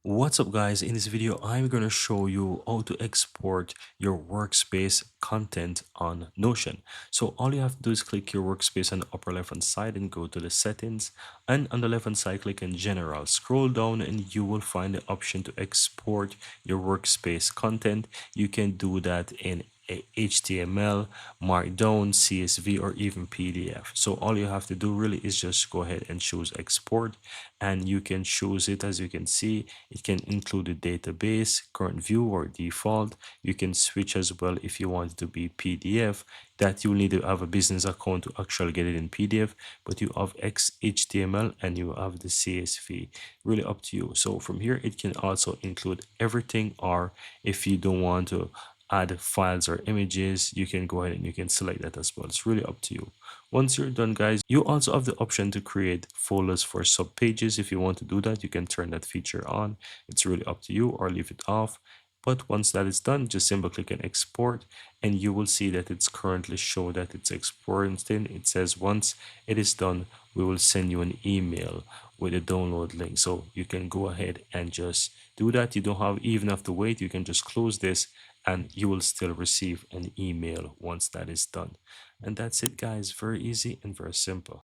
What's up guys, in this video I'm going to show you how to export your workspace content on Notion. So all you have to do is click your workspace on the upper left hand side and go to the settings, and on the left hand side click in general, scroll down and you will find the option to export your workspace content. You can do that in HTML, Markdown, CSV, or even PDF. So all you have to do really is just go ahead and choose export, and you can choose it. As you can see, it can include a database, current view, or default. You can switch as well if you want it to be PDF. That you need to have a business account to actually get it in PDF, but you have XHTML and you have the CSV. Really up to you. So from here it can also include everything, or if you don't want to add files or images, you can go ahead and you can select that as well. It's really up to you. Once you're done guys, you also have the option to create folders for sub pages. If you want to do that, you can turn that feature on. It's really up to you, or leave it off. But once that is done, just simply click on export and you will see that it's currently show that it's exporting. It says once it is done, we will send you an email with a download link. So you can go ahead and just do that. You don't even have to wait. You can just close this and you will still receive an email once that is done. And that's it guys, very easy and very simple.